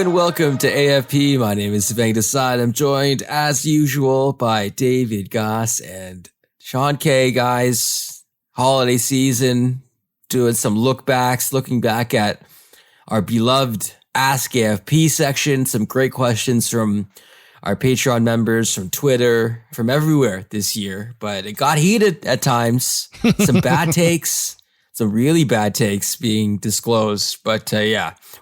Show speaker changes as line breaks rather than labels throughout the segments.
and welcome to AFP. My name is Svang Desai. I'm joined, as usual, by David Goss and Sean K. Guys, holiday season, doing some looking back at our beloved AskAFP section. Some great questions from our Patreon members, from Twitter, from everywhere this year. But it got heated at times. Some bad takes. Some really bad takes being disclosed. But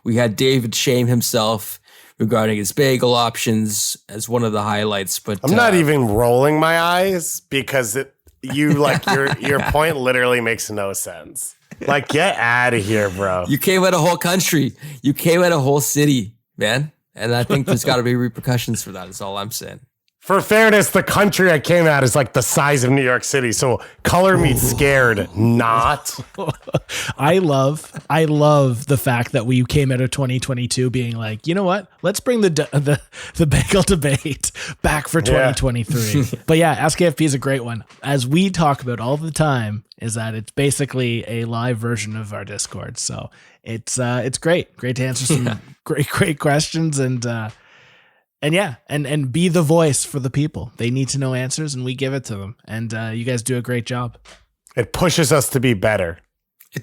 we had David shame himself regarding his bagel options as one of the highlights. But
I'm not even rolling my eyes because your point literally makes no sense. Like, get out of here, bro.
You came at a whole country. You came at a whole city, man. And I think there's got to be repercussions for that is all I'm saying.
For fairness, the country I came at is like the size of New York City. So color me scared, not.
I love the fact that we came out of 2022 being like, you know what? Let's bring the bagel debate back for 2023. Yeah. But yeah, AskAFP is a great one. As we talk about all the time, is that it's basically a live version of our Discord. So it's great to answer some great questions and be the voice for the people. They need to know answers and we give it to them. And you guys do a great job.
It pushes us to be better.
It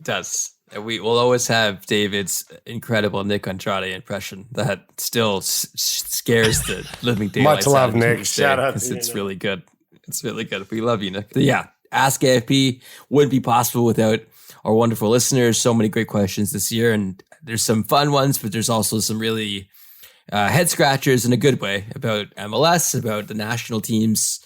does. We will always have David's incredible Nick Andrade impression that still scares the living daylights.
Much love, Nick. Shout out to you.
It's really good. It's really good. We love you, Nick. But yeah, Ask AFP wouldn't be possible without our wonderful listeners. So many great questions this year. And there's some fun ones, but there's also some really head scratchers in a good way about MLS, about the national teams.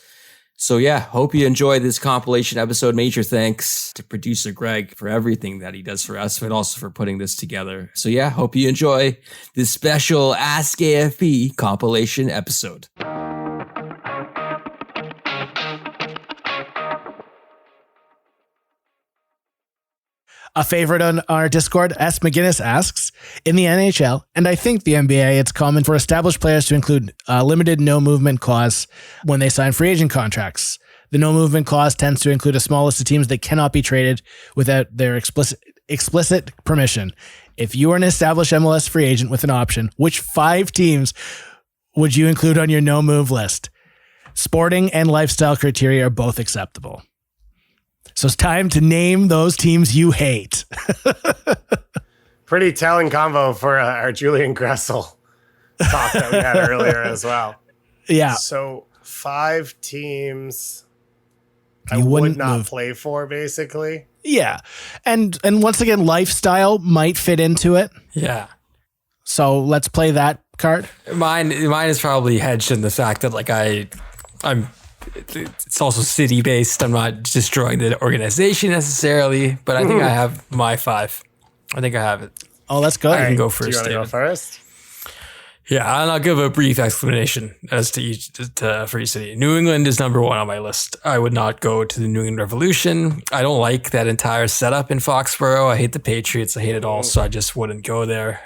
So yeah, hope you enjoy this compilation episode. Major thanks to producer Greg for everything that he does for us, but also for putting this together. So yeah, hope you enjoy this special Ask AFP compilation episode.
A favorite on our Discord, S. McGinnis asks, in the NHL, and I think the NBA, it's common for established players to include a limited no-movement clause when they sign free agent contracts. The no-movement clause tends to include a small list of teams that cannot be traded without their explicit permission. If you are an established MLS free agent with an option, which 5 teams would you include on your no-move list? Sporting and lifestyle criteria are both acceptable. So it's time to name those teams you hate.
Pretty telling combo for our Julian Gressel talk that we had earlier as well.
Yeah.
So 5 teams I would not play for, basically.
Yeah. And once again, lifestyle might fit into it.
Yeah.
So let's play that card.
Mine is probably hedged in the fact that it's also city based. I'm not destroying the organization necessarily, but I think I have my 5. I think I have it.
Oh, let's go.
I can go first.
Do you want to go first?
Yeah, and I'll give a brief explanation as to each for each city. New England is number 1 on my list. I would not go to the New England Revolution. I don't like that entire setup in Foxborough. I hate the Patriots. I hate it all, so I just wouldn't go there.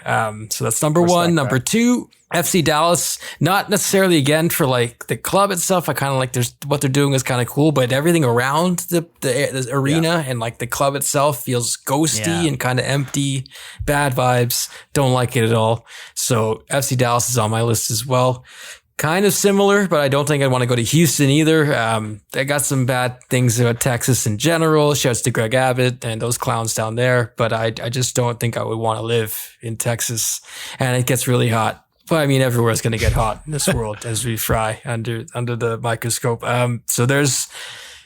So that's number 1. Number 2, FC Dallas. Not necessarily again for like the club itself. I kind of like what they're doing is kind of cool, but everything around the arena and like the club itself feels ghosty and kind of empty. Bad vibes. Don't like it at all. So FC Dallas is on my list as well. Kind of similar, but I don't think I'd want to go to Houston either. I got some bad things about Texas in general. Shouts to Greg Abbott and those clowns down there, but I just don't think I would want to live in Texas, and it gets really hot. But I mean, everywhere is going to get hot in this world as we fry under the microscope. So there's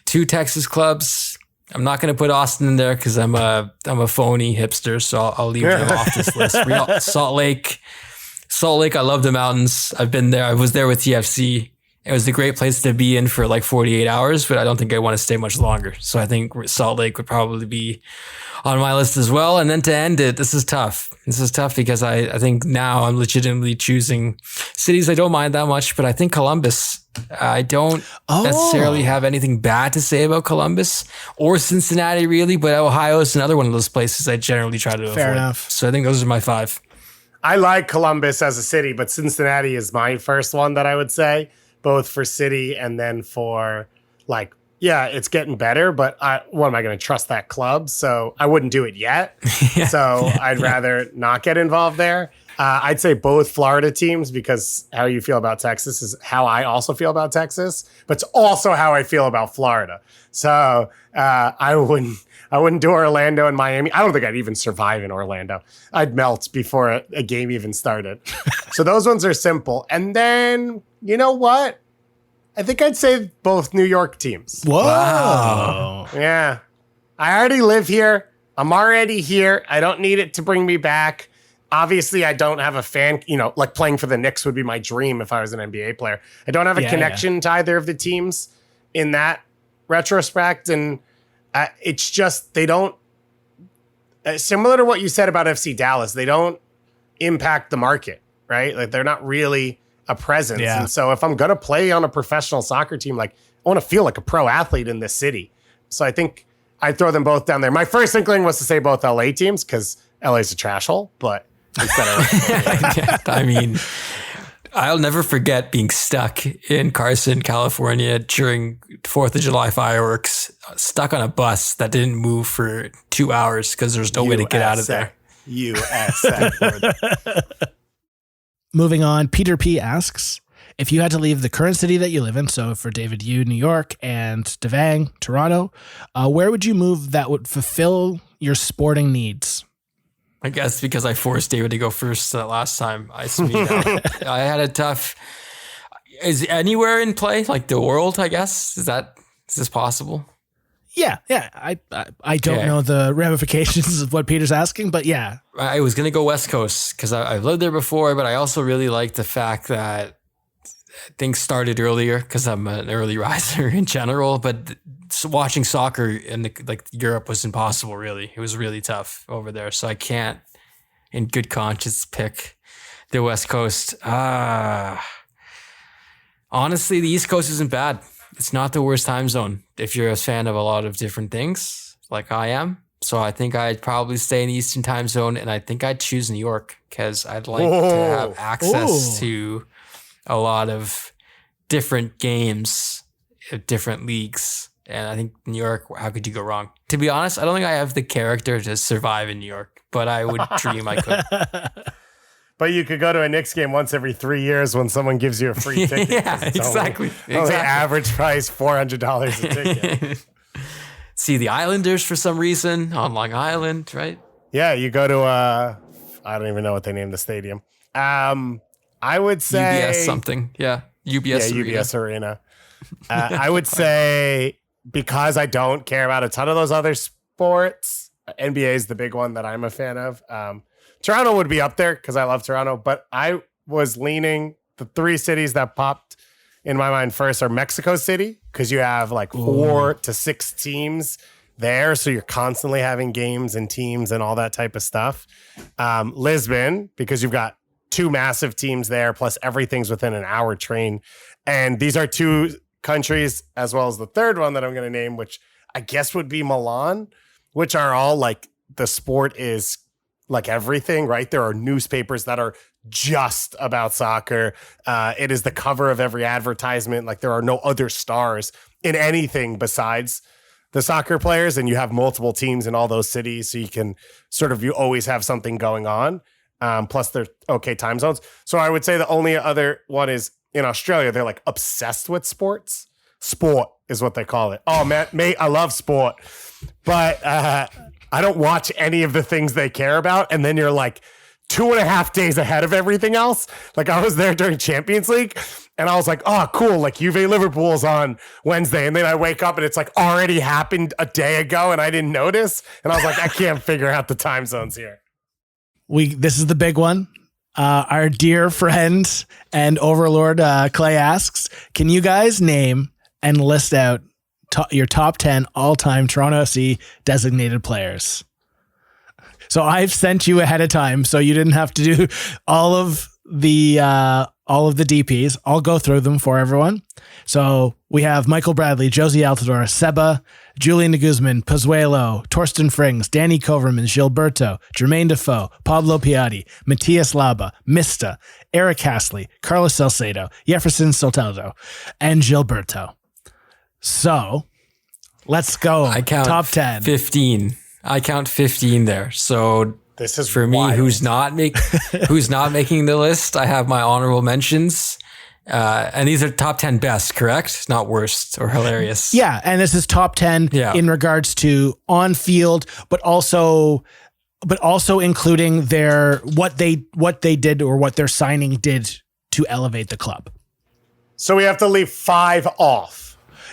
2 Texas clubs. I'm not going to put Austin in there because I'm a phony hipster, so I'll leave them off this list. Salt Lake, I love the mountains. I've been there. I was there with TFC. It was a great place to be in for like 48 hours, but I don't think I want to stay much longer. So I think Salt Lake would probably be on my list as well. And then to end it, this is tough. This is tough because I think now I'm legitimately choosing cities I don't mind that much, but I think Columbus. I don't necessarily have anything bad to say about Columbus or Cincinnati really, but Ohio is another one of those places I generally try to avoid.
Fair enough.
So I think those are my 5.
I like Columbus as a city, but Cincinnati is my first one that I would say, both for city and then for like, yeah, it's getting better, but what am I going to trust that club? So I wouldn't do it yet. So I'd rather not get involved there. I'd say both Florida teams, because how you feel about Texas is how I also feel about Texas, but it's also how I feel about Florida. So I wouldn't do Orlando and Miami. I don't think I'd even survive in Orlando. I'd melt before a game even started. So those ones are simple. And then, you know what? I think I'd say both New York teams.
Whoa.
Wow.
Yeah. I already live here. I'm already here. I don't need it to bring me back. Obviously, I don't have a fan, like playing for the Knicks would be my dream if I was an NBA player. I don't have a connection to either of the teams in that retrospect. And it's just, they don't, similar to what you said about FC Dallas, they don't impact the market, right? Like they're not really a presence.
Yeah.
And so if I'm going to play on a professional soccer team, like I want to feel like a pro athlete in this city. So I think I'd throw them both down there. My first inkling was to say both LA teams because LA's a trash hole, but instead of
I mean, I'll never forget being stuck in Carson, California during 4th of July fireworks, stuck on a bus that didn't move for 2 hours because there's no way to get out of there.
Moving on, Peter P asks, if you had to leave the current city that you live in, so for David, you, New York, and Devang, Toronto, where would you move that would fulfill your sporting needs?
I guess because I forced David to go first last time. I had a tough. Is anywhere in play, like the world? I guess is this possible?
Yeah. I don't know the ramifications of what Peter's asking, but yeah.
I was gonna go West Coast because I've lived there before, but I also really like the fact that things started earlier because I'm an early riser in general. But watching soccer in Europe was impossible. Really, it was really tough over there. So I can't, in good conscience, pick the West Coast. Honestly, the East Coast isn't bad. It's not the worst time zone if you're a fan of a lot of different things, like I am. So I think I'd probably stay in the Eastern time zone, and I think I'd choose New York because I'd like to have access to a lot of different games, different leagues. And I think New York, how could you go wrong? To be honest, I don't think I have the character to survive in New York, but I would dream I could.
But you could go to a Knicks game once every 3 years when someone gives you a free ticket.
Yeah, exactly.
Only average price, $400 a ticket.
See the Islanders for some reason on Long Island, right?
Yeah, you go to I don't even know what they named the stadium. I would say
UBS something. Yeah, UBS Arena.
UBS Arena. I would say because I don't care about a ton of those other sports, NBA is the big one that I'm a fan of. Toronto would be up there because I love Toronto, but I was leaning the 3 cities that popped in my mind first are Mexico City because you have like 4 to 6 teams there. So you're constantly having games and teams and all that type of stuff. Lisbon, because you've got 2 massive teams there, plus everything's within an hour train. And these are 2 countries, as well as the third one that I'm going to name, which I guess would be Milan, which are all like the sport is like everything, right? There are newspapers that are just about soccer. It is the cover of every advertisement. Like there are no other stars in anything besides the soccer players. And you have multiple teams in all those cities. So you can you always have something going on. Plus they're okay time zones. So I would say the only other one is in Australia. They're like obsessed with sports. Sport is what they call it. Oh man, mate, I love sport. But I don't watch any of the things they care about. And then you're like 2.5 days ahead of everything else. Like I was there during Champions League and I was like, oh, cool. Like Juve Liverpool's on Wednesday. And then I wake up and it's like already happened a day ago and I didn't notice. And I was like, I can't figure out the time zones here.
This is the big one. Our dear friend and overlord Clay asks, can you guys name and list out your top 10 all-time Toronto FC designated players? So I've sent you ahead of time, so you didn't have to do all of the DPs. I'll go through them for everyone. So we have Michael Bradley, Josie Altidore, Seba, Julian de Guzman, Pozuelo, Torsten Frings, Danny Koverman, Gilberto, Jermaine Defoe, Pablo Piatti, Matias Laba, Mista, Eric Hasley, Carlos Salcedo, Jefferson Soteldo, and Gilberto. So let's go.
I count
top 10.
15. I count 15 there. So
This is
for me,
wild.
who's not making the list. I have my honorable mentions. And these are top 10 best, correct? Not worst or hilarious.
Yeah, and this is top 10 in regards to on field, but also including what they did or what their signing did to elevate the club.
So we have to leave 5 off.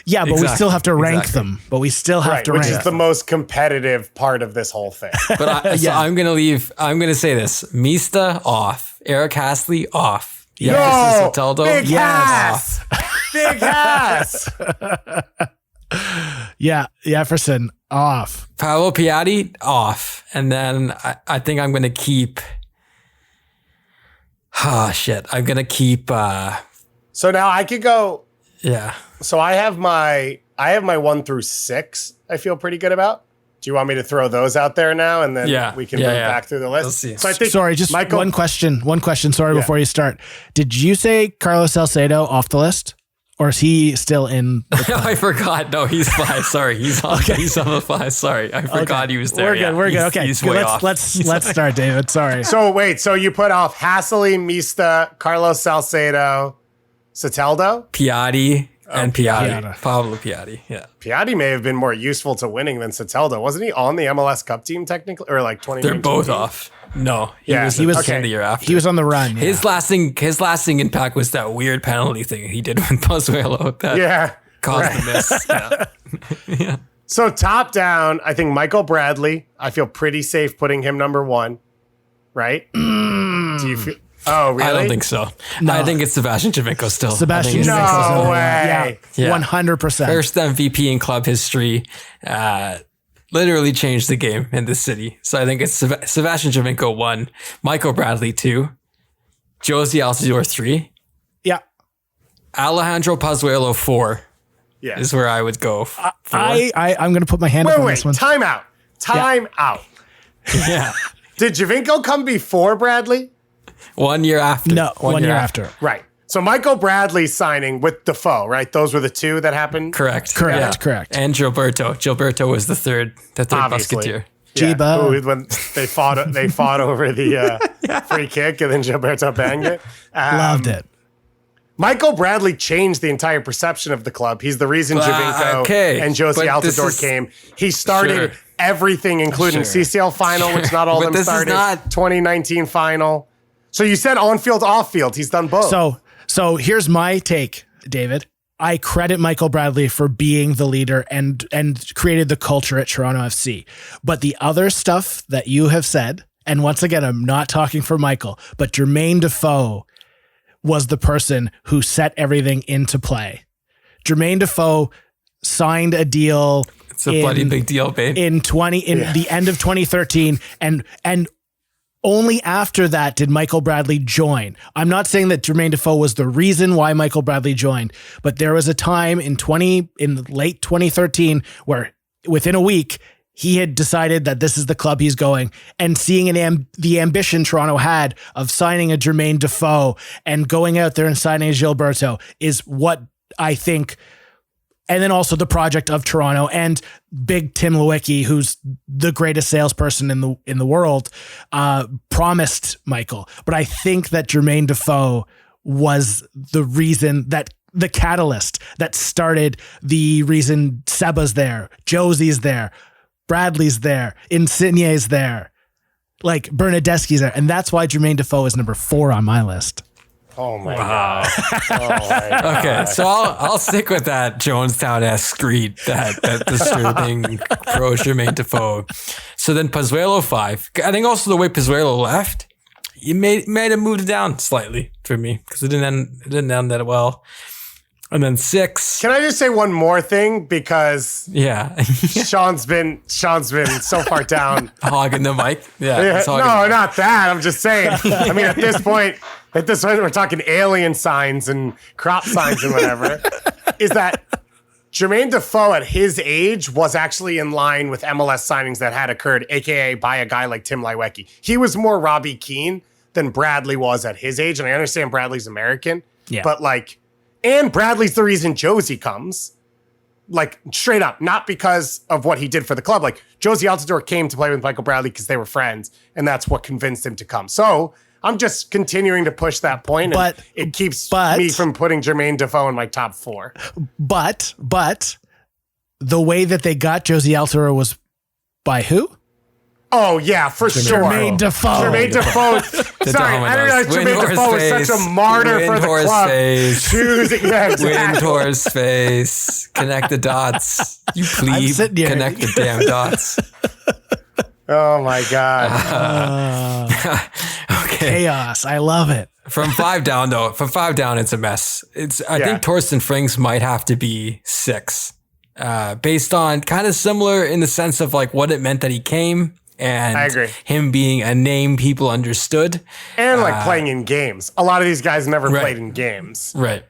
Yeah, but we still have to rank them. But we still have to rank
which is the most competitive part of this whole thing.
But so I'm gonna say this: Mista off, Eric Hasley off.
No,
Soteldo,
Big Hass. Big Hass.
Yeah, Jefferson off.
Paolo Piatti off, and then I think I'm gonna keep. I'm gonna keep.
So now I could go.
Yeah.
So I have my 1 through 6. I feel pretty good about. Do you want me to throw those out there now, and then we can move back through the list?
Let's see.
So I think
sorry, just
Michael,
one question. Sorry, before you start. Did you say Carlos Salcedo off the list, or is he still in?
I forgot. No, he's 5. Sorry, he's on. He's on the 5. Sorry, I forgot he was there.
We're good. Okay,
he's way off.
Let's start, David. Sorry.
So wait, so you put off Hasley, Mista, Carlos Salcedo, Soteldo,
Piatti. And Piatti. Pablo Piatti, yeah.
Piatti may have been more useful to winning than Soteldo. Wasn't he on the MLS Cup team technically? Or like 2019?
They're both off. No, he was the year after.
He was on the run. Yeah.
His lasting impact was that weird penalty thing he did with Pozuelo that caused the miss. Yeah.
So top down, I think Michael Bradley. I feel pretty safe putting him number 1. Right? Do you feel? Oh, really?
I don't think so. No. I think it's Sebastian Giovinco still.
Sebastian
Giovinco. No way.
Yeah. 100%.
First MVP in club history. Literally changed the game in this city. So I think it's Sebastian Giovinco 1, Michael Bradley 2, Josie Altidore 3.
Yeah.
Alejandro Pozuelo 4.
Yeah.
Is where I would go.
I'm going to put my hand up on this one.
Time out.
Yeah.
Did Giovinco come before Bradley?
1 year after.
No, 1 year after.
Right. So Michael Bradley's signing with Defoe, right? Those were the 2 that happened?
Correct.
Correct.
And Gilberto. Gilberto was the third musketeer.
Jiba.
When they fought over the free kick and then Gilberto banged it.
Loved it.
Michael Bradley changed the entire perception of the club. He's the reason Giovinco and Josie Altidore came. He started everything, including CCL final, which not all of them started. 2019 final. So you said on field, off field. He's done both.
So here's my take, David. I credit Michael Bradley for being the leader and created the culture at Toronto FC. But the other stuff that you have said, and once again, I'm not talking for Michael, but Jermaine Defoe was the person who set everything into play. Jermaine Defoe signed a deal.
It's a bloody big deal, babe.
In the end of 2013, and only after that did Michael Bradley join. I'm not saying that Jermaine Defoe was the reason why Michael Bradley joined, but there was a time in late 2013 where within a week he had decided that this is the club he's going, and seeing the ambition Toronto had of signing a Jermaine Defoe and going out there and signing a Gilberto is what I think. And then also the project of Toronto and big Tim Lewicki, who's the greatest salesperson in the world, promised Michael. But I think that Jermaine Defoe was the reason, that the catalyst that started the reason Seba's there, Josie's there, Bradley's there, Insigne's there, like Bernadeschi's there. And that's why Jermaine Defoe is number 4 on my list.
Oh my God. Oh my God.
Okay, so I'll stick with that Jonestown-esque screed, that disturbing pro Jermaine Defoe. So then Pozuelo 5. I think also the way Pozuelo left, you may have moved it down slightly for me because it didn't end that well. And then 6.
Can I just say one more thing? Because Sean's been so far down.
Hogging the mic. Yeah.
No, not that. I'm just saying. I mean, at this point, we're talking alien signs and crop signs and whatever. Is that Jermaine Defoe at his age was actually in line with MLS signings that had occurred, aka by a guy like Tim Lewicki. He was more Robbie Keane than Bradley was at his age, and I understand Bradley's American, but and Bradley's the reason Josie comes. like straight up, not because of what he did for the club. Like Josie Altidore came to play with Michael Bradley because they were friends, and that's what convinced him to come. So I'm just continuing to push that point, and it keeps me from putting Jermaine Defoe in my top 4.
But the way that they got Josie Altidore was by who?
Oh, yeah, for sure.
Jermaine Defoe.
Sorry, I didn't realize Jermaine Defoe was such a martyr for the club. Choosing, yeah, exactly.
Windhorse face. Connect the dots. You please connect the damn dots.
Oh, my God.
Okay.
Chaos. I love it.
From 5 down, though. From 5 down, it's a mess. I think Torsten Frings might have to be 6. Based on kind of similar in the sense of like what it meant that he came. And
I agree.
Him being a name people understood.
And like playing in games. A lot of these guys never played in games.
Right.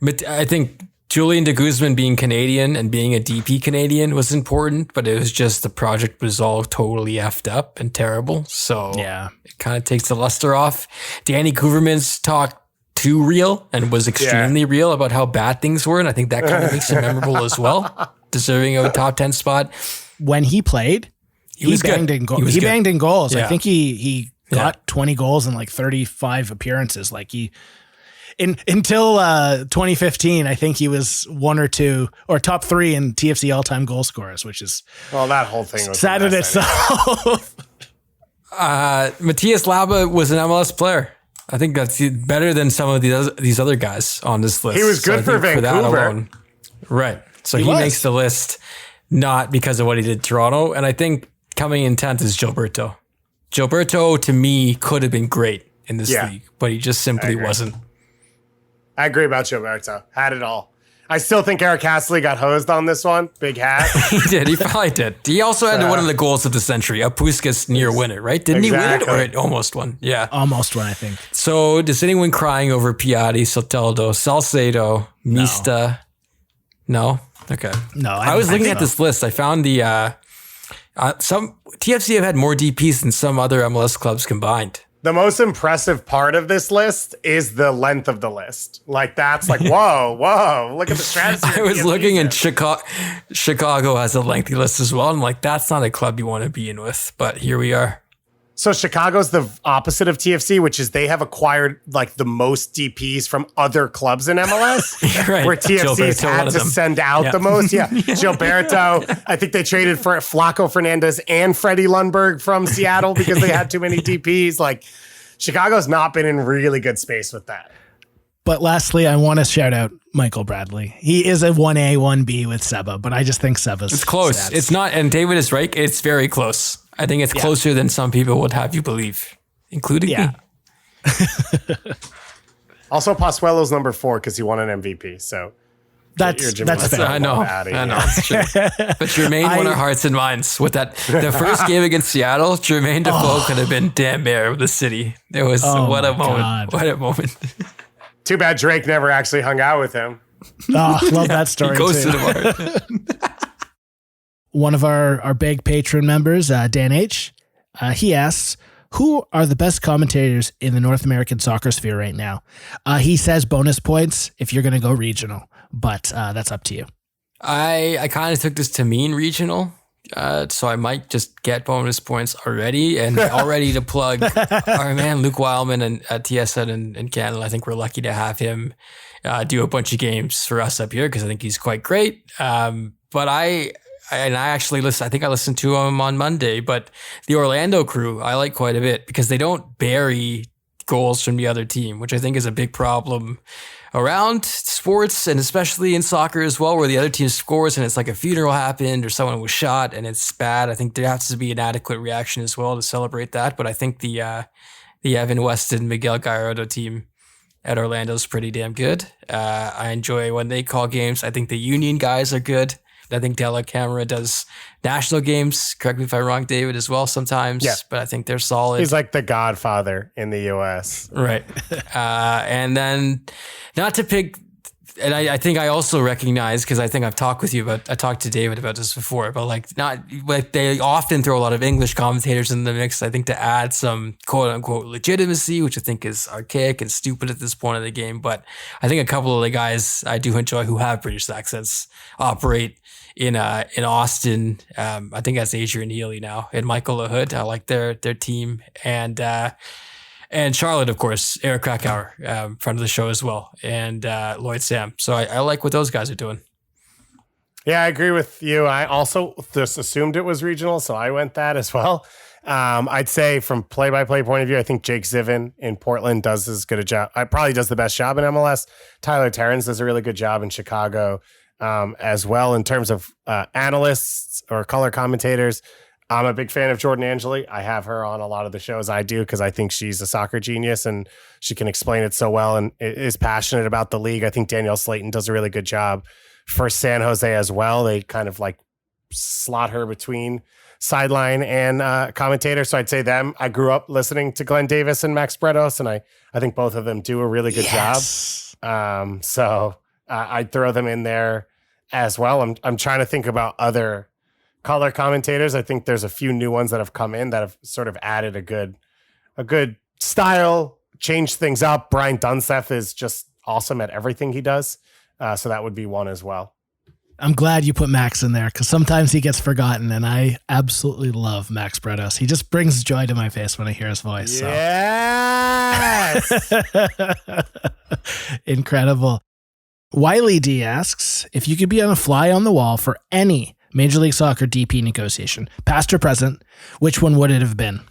But I think Julian de Guzman being Canadian and being a DP Canadian was important, but it was just the project was all totally effed up and terrible. So it kind of takes the luster off. Danny Kuverman's talked too real and was extremely real about how bad things were. And I think that kind of makes him memorable as well, deserving of a top 10 spot.
When he played, he banged in goals. He banged in goals. Yeah. I think he got 20 goals in like 35 appearances. Like until 2015, I think he was 1 or 2 or top 3 in TFC all-time goal scorers, which is
that whole thing was
sad in itself.
Matthias Laba was an MLS player. I think that's better than some of these other guys on this list.
He was good for Vancouver.
Right. So he makes the list not because of what he did in Toronto. And I think coming in 10th is Gilberto. Gilberto, to me, could have been great in this league, but he just simply wasn't.
I agree about Gilberto. Had it all. I still think Eric Hastley got hosed on this one. Big hat.
He did. He probably did. He also had one of the goals of the century, a Puskas near winner, right? Didn't he win it? Or it almost won? Yeah.
Almost won, I think.
So is anyone crying over Piatti, Soteldo, Salcedo, Mista? No? Okay.
No.
I was looking at this list. I found the some TFC have had more DPs than some other MLS clubs combined.
The most impressive part of this list is the length of the list. Like, that's like, whoa, look at the strategy.
I was looking and Chicago has a lengthy list as well. I'm like, that's not a club you want to be in with, but here we are.
So Chicago's the opposite of TFC, which is they have acquired like the most DPs from other clubs in MLS,
right.
Where TFC's had to send out the most. Yeah. Gilberto, I think they traded for Flaco Fernandez and Freddie Lundberg from Seattle because they had too many DPs. Like, Chicago's not been in really good space with that.
But lastly, I want to shout out Michael Bradley. He is a 1A, 1B with Seba, but I just think Seba's
it's close. Stats. It's not, and David is right. It's very close. I think it's closer than some people would have you believe, including me.
Also, Pozuelo's number 4 because he won an MVP. So
that's fair.
I know. It's true. But Jermaine won our hearts and minds with that. The first game against Seattle, Jermaine Defoe could have been damn mayor of the city. It was what a moment. God. What a moment.
Too bad Drake never actually hung out with him.
Oh, love that story.
He goes to the bar.
One of our big patron members, Dan H., he asks, who are the best commentators in the North American soccer sphere right now? He says bonus points if you're going to go regional, but that's up to you.
I kind of took this to mean regional, so I might just get bonus points already and already to plug our man Luke Wildman at TSN in Canada. I think we're lucky to have him do a bunch of games for us up here because I think he's quite great. But I actually listen. I think I listened to him on Monday, but the Orlando crew I like quite a bit because they don't bury goals from the other team, which I think is a big problem around sports and especially in soccer as well, where the other team scores and it's like a funeral happened or someone was shot and it's bad. I think there has to be an adequate reaction as well to celebrate that. But I think the Evan Weston, Miguel Gallardo team at Orlando is pretty damn good. I enjoy when they call games. I think the Union guys are good. I think Della Camera does national games. Correct me if I'm wrong, David, as well sometimes. Yeah. But I think they're solid.
He's like the Godfather in the U.S.
Right. And then not to pick And I think I also recognize, because I think I talked to David about this before, but they often throw a lot of English commentators in the mix, I think, to add some quote unquote legitimacy, which I think is archaic and stupid at this point of the game. But I think a couple of the guys I do enjoy who have British accents operate in Austin. I think that's Adrian Healy now, and Michael LaHood. I like their team. And Charlotte, of course, Eric Krakauer, friend of the show as well, and Lloyd Sam. So I like what those guys are doing.
Yeah, I agree with you. I also just assumed it was regional, so I went that as well. I'd say from play-by-play point of view, I think Jake Zivin in Portland does as good a job. Probably does the best job in MLS. Tyler Terrence does a really good job in Chicago as well in terms of analysts or color commentators. I'm a big fan of Jordan Angeli. I have her on a lot of the shows I do because I think she's a soccer genius and she can explain it so well and is passionate about the league. I think Danielle Slayton does a really good job for San Jose as well. They kind of like slot her between sideline and commentator. So I'd say them. I grew up listening to Glenn Davis and Max Bretos, and I think both of them do a really good job. So I'd throw them in there as well. I'm trying to think about other color commentators. I think there's a few new ones that have come in that have sort of added a good style, changed things up. Brian Dunseth is just awesome at everything he does. So that would be one as well.
I'm glad you put Max in there because sometimes he gets forgotten, and I absolutely love Max Bretos. He just brings joy to my face when I hear his voice.
Yes.
So. Incredible. Wiley D asks, if you could be on a fly on the wall for any Major League Soccer DP negotiation, past or present, which one would it have been?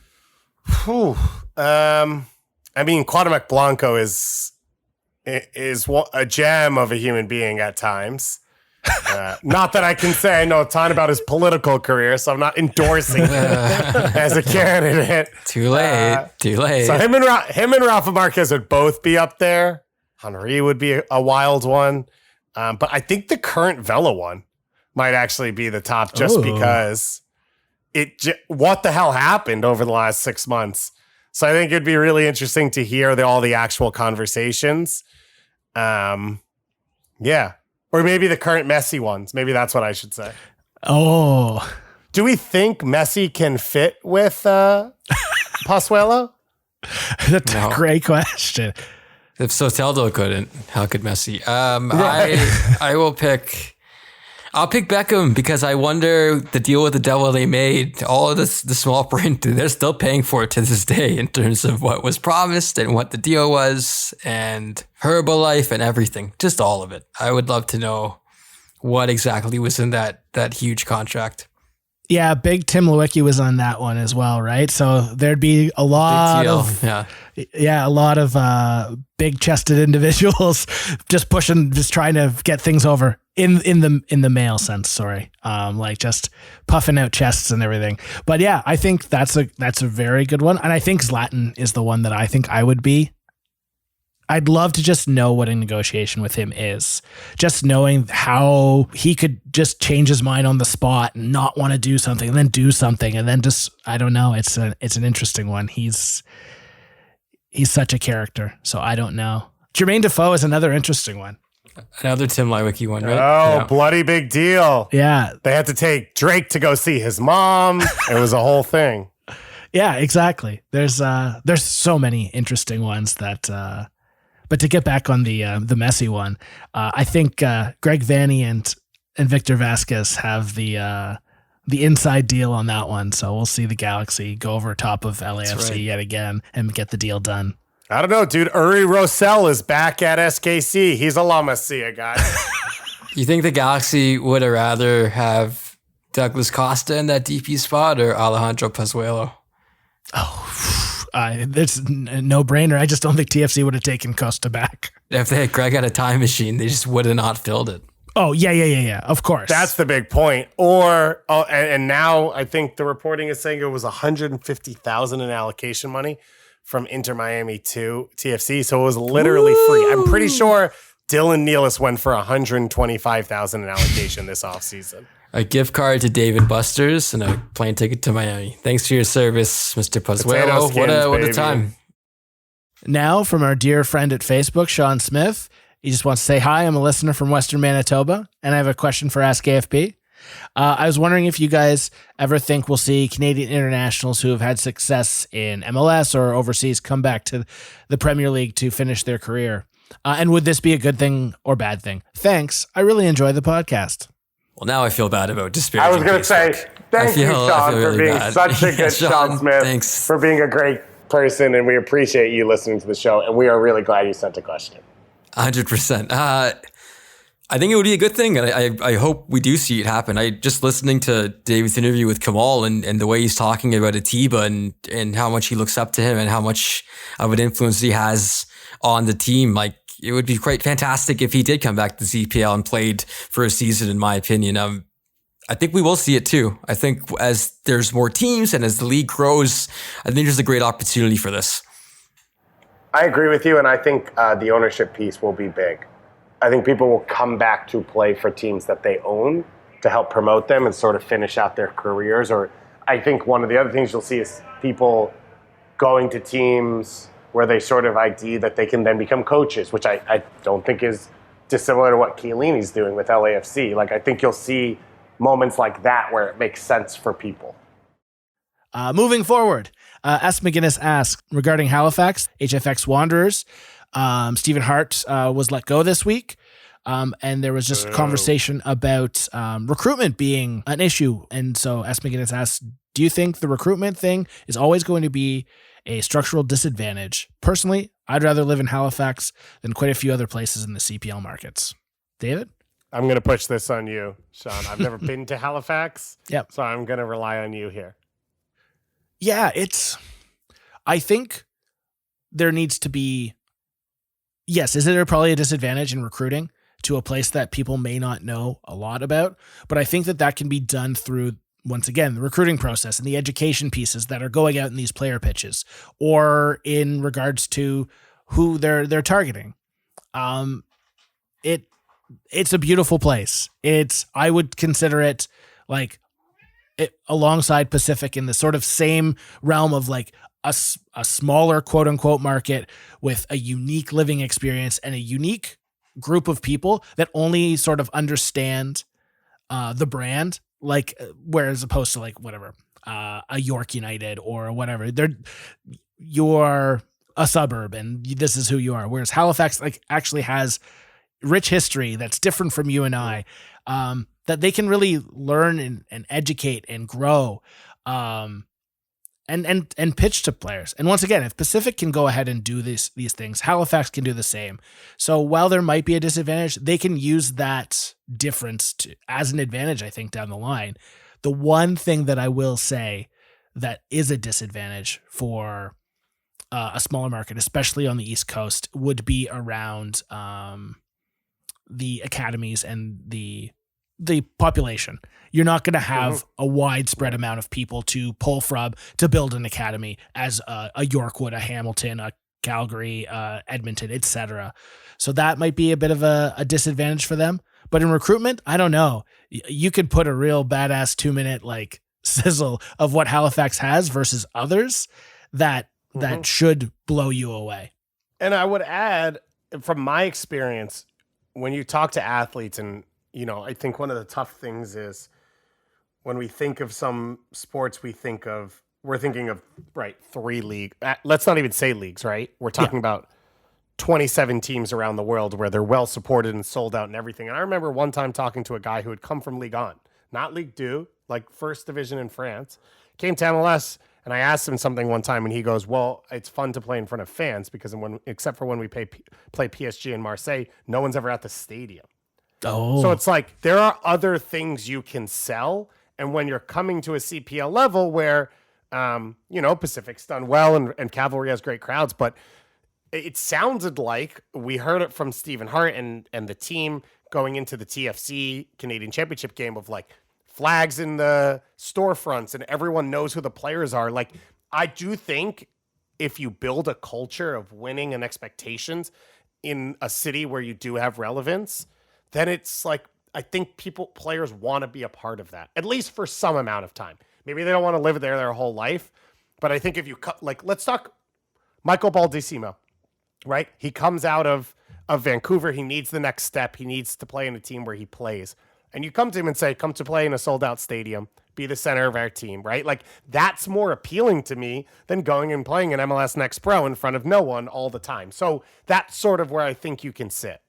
I mean, Cuauhtemoc Blanco is a gem of a human being at times. Not that I can say I know a ton about his political career, so I'm not endorsing him as a candidate.
Too late.
So him and Rafa Marquez would both be up there. Henry would be a wild one. But I think the current Vela one might actually be the top just because what the hell happened over the last 6 months. So I think it'd be really interesting to hear all the actual conversations. Yeah. Or maybe the current Messi ones. Maybe that's what I should say.
Oh.
Do we think Messi can fit with Pozuelo?
That's a great question.
If Soteldo couldn't, how could Messi? I'll pick Beckham because I wonder the deal with the devil they made, all of this, the small print, they're still paying for it to this day in terms of what was promised and what the deal was and Herbalife and everything, just all of it. I would love to know what exactly was in that huge contract.
Yeah, big Tim Lewicki was on that one as well, right? So there'd be a lot of a lot of big-chested individuals just trying to get things over in the male sense. Sorry, like just puffing out chests and everything. But yeah, I think that's a very good one, and I think Zlatan is the one that I think I would be. I'd love to just know what a negotiation with him is. Just knowing how he could just change his mind on the spot and not want to do something and then do something. And then just, I don't know. It's an interesting one. He's such a character. So I don't know. Jermaine Defoe is another interesting one.
Another Tim Lewicki one, right?
Oh,
yeah.
Bloody big deal.
Yeah.
They had to take Drake to go see his mom. It was a whole thing.
Yeah, exactly. There's so many interesting ones that, but to get back on the Messi one, I think Greg Vanny and Victor Vasquez have the inside deal on that one. So we'll see the Galaxy go over top of LAFC yet again and get the deal done.
I don't know, dude. Uri Rosell is back at SKC. He's a La Masia guy.
You think the Galaxy would have rather have Douglas Costa in that DP spot or Alejandro Pozuelo?
It's a no-brainer. I just don't think TFC would have taken Costa back.
If they had Greg had a time machine, they just would have not filled it.
Oh, yeah. Of course.
That's the big point. And now I think the reporting is saying it was $150,000 in allocation money from Inter Miami to TFC. So it was literally free. I'm pretty sure Dylan Nealis went for $125,000 in allocation this offseason.
A gift card to Dave & Buster's and a plane ticket to Miami. Thanks for your service, Mr. Pozuelo. What a time.
Now, from our dear friend at Facebook, Sean Smith, He just wants to say, hi, I'm a listener from Western Manitoba, and I have a question for AskAFP. I was wondering if you guys ever think we'll see Canadian internationals who have had success in MLS or overseas come back to the Premier League to finish their career. And would this be a good thing or bad thing? Thanks. I really enjoy the podcast.
Well, now I feel bad about disparaging.
I was going to say, thank you, Sean, for being such a good Sean Smith,
thanks.
for being a great person, and we appreciate you listening to the show, and we are really glad you sent a question.
100%. I think it would be a good thing, and I hope we do see it happen. I just listening to David's interview with Kamal and the way he's talking about Atiba and how much he looks up to him and how much of an influence he has on the team. Like, it would be quite fantastic if he did come back to the CPL and played for a season, in my opinion. I think we will see it too. I think as there's more teams and as the league grows, I think there's a great opportunity for this.
I agree with you, and I think the ownership piece will be big. I think people will come back to play for teams that they own to help promote them and sort of finish out their careers. Or I think one of the other things you'll see is people going to teams where they sort of ID that they can then become coaches, which I don't think is dissimilar to what Chiellini's doing with LAFC. Like, I think you'll see moments like that where it makes sense for people.
Moving forward, S. McGinnis asks, regarding Halifax, HFX Wanderers, Stephen Hart was let go this week. And there was just conversation about recruitment being an issue. And so S. McGinnis asks, do you think the recruitment thing is always going to be a structural disadvantage? Personally, I'd rather live in Halifax than quite a few other places in the CPL markets. David?
I'm going to push this on you, Sean. I've never been to Halifax.
Yep.
So I'm going to rely on you here.
Yeah, I think there needs to be, yes, is there probably a disadvantage in recruiting to a place that people may not know a lot about? But I think that can be done through, once again, the recruiting process and the education pieces that are going out in these player pitches, or in regards to who they're targeting. It's a beautiful place. I would consider it like alongside Pacific in the sort of same realm of like a smaller quote unquote market with a unique living experience and a unique group of people that only sort of understand the brand, like whereas opposed to like whatever, a York United or whatever. You're a suburb and this is who you are. Whereas Halifax like actually has rich history that's different from you and I, that they can really learn and educate and grow, and pitch to players. And once again, if Pacific can go ahead and do these things, Halifax can do the same. So while there might be a disadvantage, they can use that difference as an advantage, I think, down the line. The one thing that I will say that is a disadvantage for a smaller market, especially on the East Coast, would be around the academies and the population. You're not going to have a widespread amount of people to pull from to build an academy as a Yorkwood, a Hamilton, a Calgary, Edmonton, etc. So that might be a bit of a disadvantage for them. But in recruitment, I don't know. You could put a real badass 2-minute like sizzle of what Halifax has versus others that should blow you away.
And I would add, from my experience, when you talk to athletes, and I think one of the tough things is when we think of some sports, we're thinking of, right, 3 leagues. Let's not even say leagues, right? We're talking about 27 teams around the world where they're well supported and sold out and everything. And I remember one time talking to a guy who had come from Ligue 1, not Ligue 2, like first division in France, came to MLS, and I asked him something one time, and he goes, well, it's fun to play in front of fans because except for when we play PSG in Marseille, no one's ever at the stadium.
Oh.
So it's like there are other things you can sell. And when you're coming to a CPL level where, Pacific's done well and Cavalry has great crowds, but it sounded like we heard it from Stephen Hart and the team going into the TFC Canadian Championship game of like flags in the storefronts and everyone knows who the players are. Like, I do think if you build a culture of winning and expectations in a city where you do have relevance, then it's like, I think players want to be a part of that, at least for some amount of time. Maybe they don't want to live there their whole life, but I think if you let's talk Michael Baldissimo, right? He comes out of of Vancouver. He needs the next step. He needs to play in a team where he plays. And you come to him and say, come to play in a sold out stadium, be the center of our team, right? Like that's more appealing to me than going and playing in MLS Next Pro in front of no one all the time. So that's sort of where I think you can sit.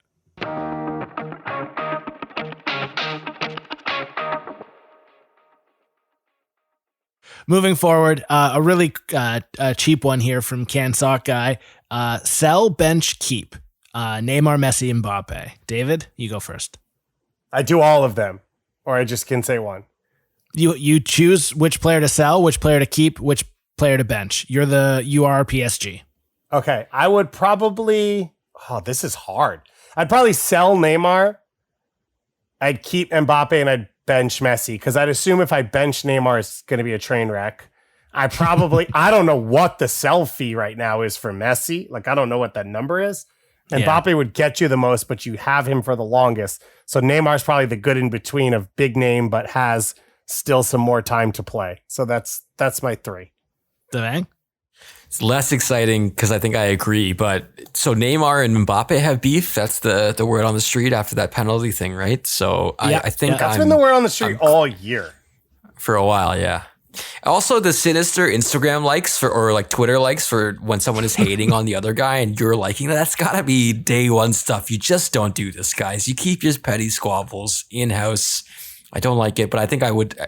Moving forward, a really cheap one here from CanSock Guy. Sell, bench, keep. Neymar, Messi, Mbappe. David, you go first.
I do all of them, or I just can say one.
You choose which player to sell, which player to keep, which player to bench. You are PSG.
Okay, I would probably. Oh, this is hard. I'd probably sell Neymar. I'd keep Mbappe and I'd bench Messi because I'd assume if I bench Neymar, it's going to be a train wreck. I don't know what the sell fee right now is for Messi. Like, I don't know what that number is. Mbappe would get you the most, but you have him for the longest. So Neymar's probably the good in between of big name, but has still some more time to play. So that's my three.
Devang?
It's less exciting because I think I agree. But so Neymar and Mbappe have beef. That's the word on the street after that penalty thing, right? So I think
that's been the word on the street all year.
For a while, yeah. Also, the sinister Instagram likes or like Twitter likes for when someone is hating on the other guy and you're liking that's got to be day one stuff. You just don't do this, guys. You keep your petty squabbles in-house. I don't like it, but I think I would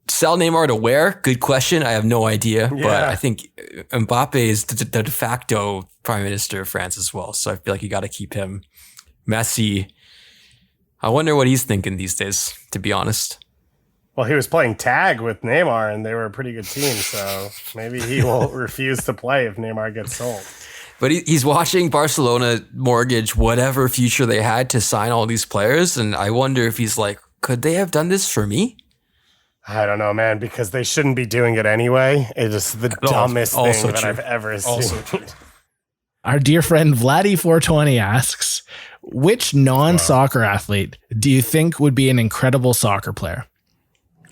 sell Neymar to where? Good question. I have no idea, but I think Mbappe is the de facto prime minister of France as well. So I feel like you got to keep him. Messi, I wonder what he's thinking these days, to be honest.
Well, he was playing tag with Neymar, and they were a pretty good team, so maybe he will refuse to play if Neymar gets sold.
But he's watching Barcelona mortgage whatever future they had to sign all these players, and I wonder if he's like, could they have done this for me?
I don't know, man, because they shouldn't be doing it anyway. It is the dumbest thing that I've ever seen.
Our dear friend Vladdy420 asks, which non-soccer athlete do you think would be an incredible soccer player?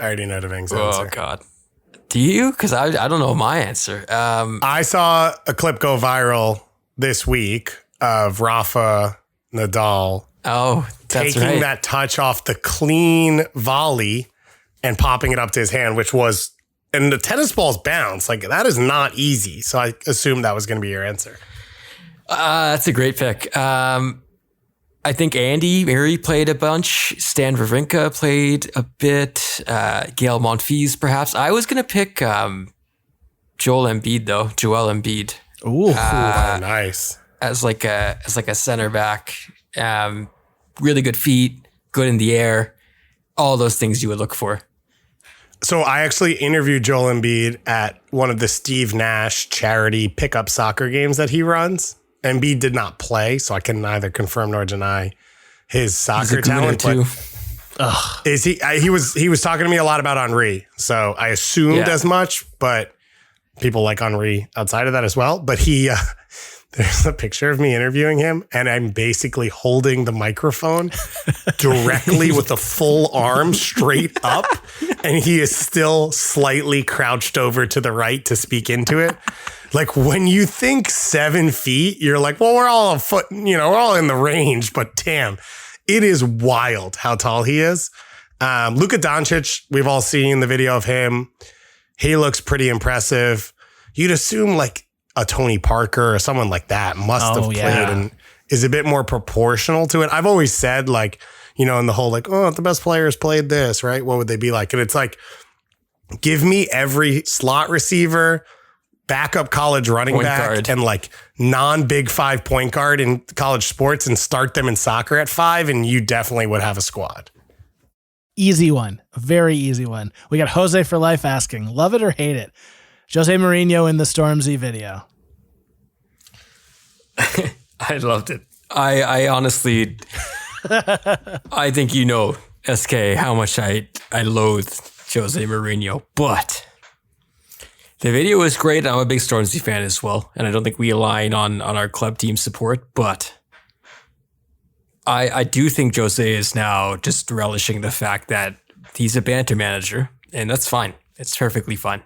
I already know Devang's answer.
Oh, God. Do you? Because I don't know my answer.
I saw a clip go viral this week of Rafa Nadal taking that touch off the clean volley and popping it up to his hand, which was, and the tennis ball's bounce. Like, that is not easy. So I assumed that was going to be your answer.
That's a great pick. I think Andy Murray played a bunch. Stan Wawrinka played a bit. Gael Monfils, perhaps. I was going to pick Joel Embiid.
Ooh,
nice.
As like a center back. Really good feet, good in the air. All those things you would look for.
So I actually interviewed Joel Embiid at one of the Steve Nash charity pickup soccer games that he runs. Embiid did not play, so I can neither confirm nor deny his soccer talent.
Too.
Is he? He was talking to me a lot about Henry, so I assumed as much. But people like Henry outside of that as well. But there's a picture of me interviewing him, and I'm basically holding the microphone directly with the full arm straight up, and he is still slightly crouched over to the right to speak into it. Like, when you think 7 feet, you're like, well, we're all a foot, we're all in the range, but damn, it is wild how tall he is. Luka Doncic, we've all seen the video of him. He looks pretty impressive. You'd assume like a Tony Parker or someone like that must have played and is a bit more proportional to it. I've always said, like, in the whole, like, oh, if the best players played this, right? What would they be like? And it's like, give me every slot receiver, backup college running
point
back
guard,
and like non-big 5 point guard in college sports and start them in soccer at 5, and you definitely would have a squad.
Easy one. A very easy one. We got Jose for Life asking, love it or hate it? Jose Mourinho in the Stormzy video.
I loved it. I honestly, I think SK, how much I loathe Jose Mourinho, but the video was great. I'm a big Stormzy fan as well, and I don't think we align on our club team support, but I do think Jose is now just relishing the fact that he's a banter manager, and that's fine. It's perfectly fine.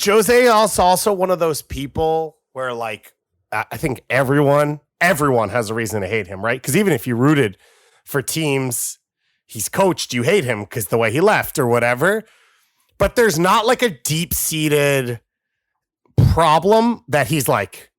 Jose is also one of those people where, like, I think everyone everyone has a reason to hate him, right? Because even if you rooted for teams he's coached, you hate him because the way he left or whatever. But there's not like a deep-seated problem that he's like,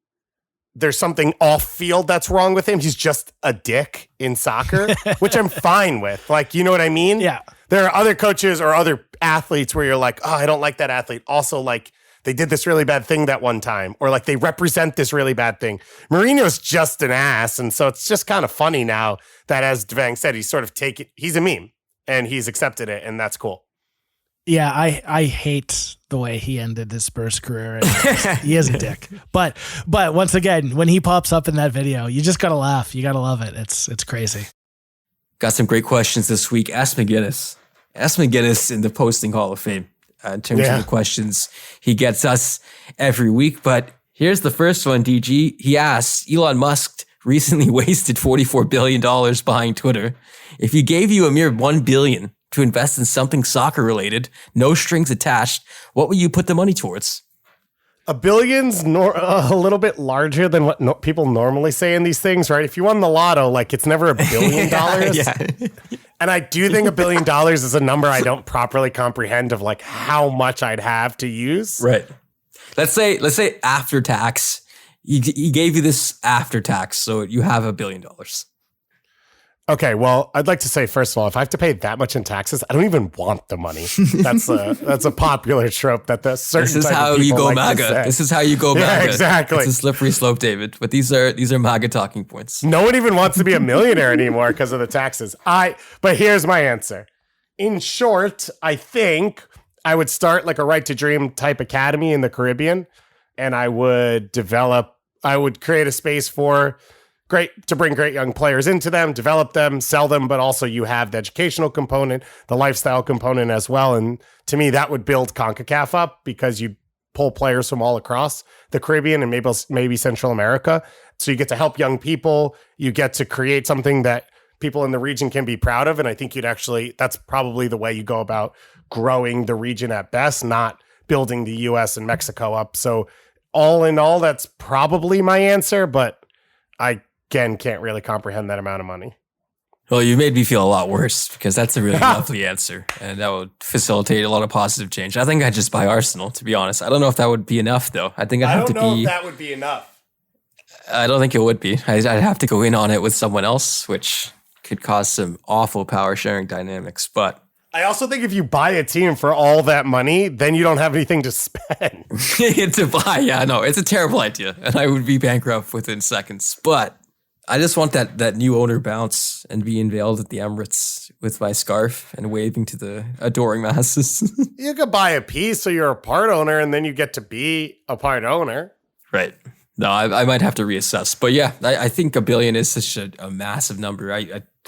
there's something off field that's wrong with him. He's just a dick in soccer, which I'm fine with. Like, you know what I mean?
Yeah.
There are other coaches or other athletes where you're like, oh, I don't like that athlete. Also, like, they did this really bad thing that one time, or like they represent this really bad thing. Mourinho's just an ass. And so it's just kind of funny now that, as Devang said, he's sort of he's a meme and he's accepted it. And that's cool.
Yeah, I hate the way he ended his Spurs career. He is a dick. But once again, when he pops up in that video, you just gotta laugh. You gotta love it. It's crazy.
Got some great questions this week. Ask McGinnis. Ask McGinnis in the Posting Hall of Fame in terms of the questions he gets us every week. But here's the first one, DG. He asks, Elon Musk recently wasted $44 billion buying Twitter. If he gave you a mere $1 billion to invest in something soccer related, no strings attached, what would you put the money towards?
$1 billion's a little bit larger than what people normally say in these things, right? If you won the lotto, like it's never $1 billion.
Yeah.
And I do think $1 billion is a number I don't properly comprehend of like how much I'd have to use.
Right. Let's say after tax, he gave you this after tax, so you have $1 billion.
Okay, well, I'd like to say, first of all, if I have to pay that much in taxes, I don't even want the money. That's a popular trope that the certain
This is
type
how
of
you
people
go
like
MAGA.
to say.
This is how you go MAGA.
Yeah, exactly.
It's a slippery slope, David. But these are MAGA talking points.
No one even wants to be a millionaire anymore because of the taxes. But here's my answer. In short, I think I would start like a Right to Dream type academy in the Caribbean, and I would create a space to bring great young players into them, develop them, sell them, but also you have the educational component, the lifestyle component as well. And to me, that would build CONCACAF up because you pull players from all across the Caribbean and maybe Central America. So you get to help young people. You get to create something that people in the region can be proud of. And I think that's probably the way you go about growing the region at best, not building the US and Mexico up. So all in all, that's probably my answer, but I again can't really comprehend that amount of money.
Well, you made me feel a lot worse because that's a really lovely answer, and that would facilitate a lot of positive change. I think I'd just buy Arsenal, to be honest. I don't know if that would be enough, though. I think
I don't know if that would be enough.
I don't think it would be. I'd have to go in on it with someone else, which could cause some awful power sharing dynamics. But
I also think if you buy a team for all that money, then you don't have anything to spend.
to buy, yeah, no, it's a terrible idea, and I would be bankrupt within seconds. But I just want that new owner bounce and be unveiled at the Emirates with my scarf and waving to the adoring masses.
You could buy a piece so you're a part owner and then you get to be a part owner.
Right. No, I might have to reassess. But yeah, I think $1 billion is such a massive number.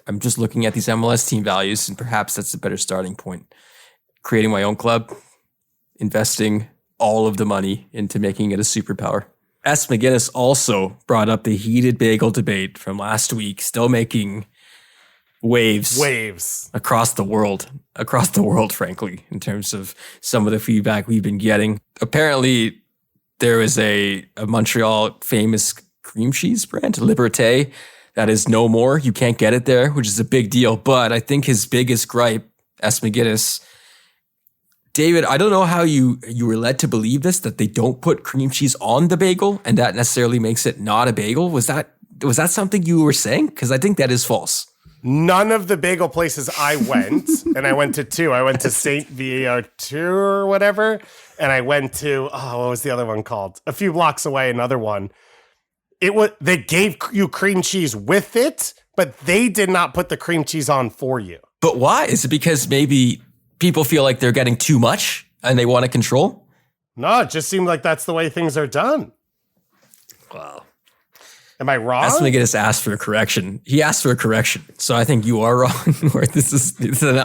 I'm just looking at these MLS team values, and perhaps that's a better starting point. Creating my own club, investing all of the money into making it a superpower. S. McGinnis also brought up the heated bagel debate from last week, still making waves across the world, frankly, in terms of some of the feedback we've been getting. Apparently, there is a Montreal famous cream cheese brand, Liberté, that is no more. You can't get it there, which is a big deal. But I think his biggest gripe, S. McGinnis, David, I don't know how you were led to believe this, that they don't put cream cheese on the bagel and that necessarily makes it not a bagel. Was that something you were saying? Because I think that is false.
None of the bagel places I went, and I went to two. I went to Saint Viateur or whatever, and I went to, what was the other one called? A few blocks away, another one. They gave you cream cheese with it, but they did not put the cream cheese on for you.
But why? Is it because maybe people feel like they're getting too much and they want to control?
No, it just seemed like that's the way things are done.
Wow.
Am I wrong?
Ask McGinnis asked for a correction. He asked for a correction. So I think you are wrong. Or this is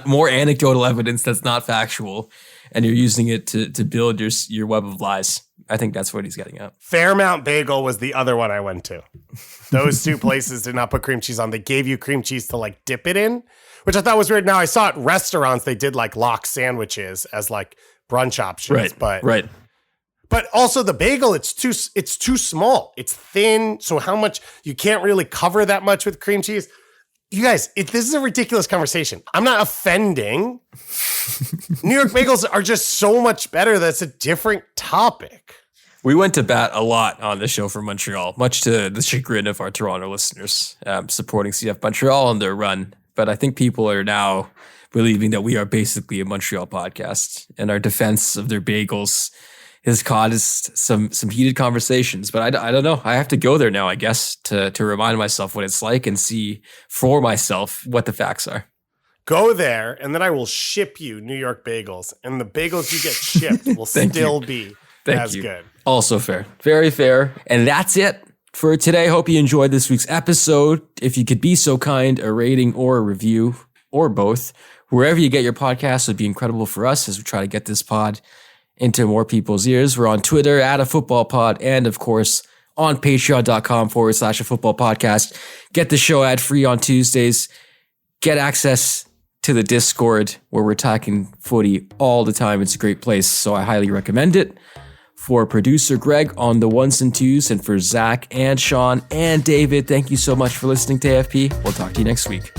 more anecdotal evidence that's not factual, and you're using it to build your web of lies. I think that's what he's getting at.
Fairmount Bagel was the other one I went to. Those two places did not put cream cheese on. They gave you cream cheese to like dip it in, which I thought was weird. Now I saw at restaurants, they did like lox sandwiches as like brunch options.
Right.
But also the bagel, it's too small. It's thin. So how much, you can't really cover that much with cream cheese. You guys, this is a ridiculous conversation. I'm not offending. New York bagels are just so much better. That's a different topic.
We went to bat a lot on the show for Montreal, much to the chagrin of our Toronto listeners, supporting CF Montreal on their run. But I think people are now believing that we are basically a Montreal podcast, and our defense of their bagels has caused some heated conversations. But I don't know. I have to go there now, I guess, to remind myself what it's like and see for myself what the facts are.
Go there, and then I will ship you New York bagels, and the bagels you get shipped will still be as good.
Also fair. Very fair. And that's it for today. Hope you enjoyed this week's episode. If you could be so kind, a rating or a review or both, wherever you get your podcasts would be incredible for us as we try to get this pod into more people's ears. We're on Twitter @afootballpod, and of course on patreon.com/afootballpodcast. Get the show ad free on Tuesdays. Get access to the Discord where we're talking footy all the time. It's a great place, so I highly recommend it. For producer Greg on the ones and twos, and for Zach and Sean and David, thank you so much for listening to AFP. We'll talk to you next week.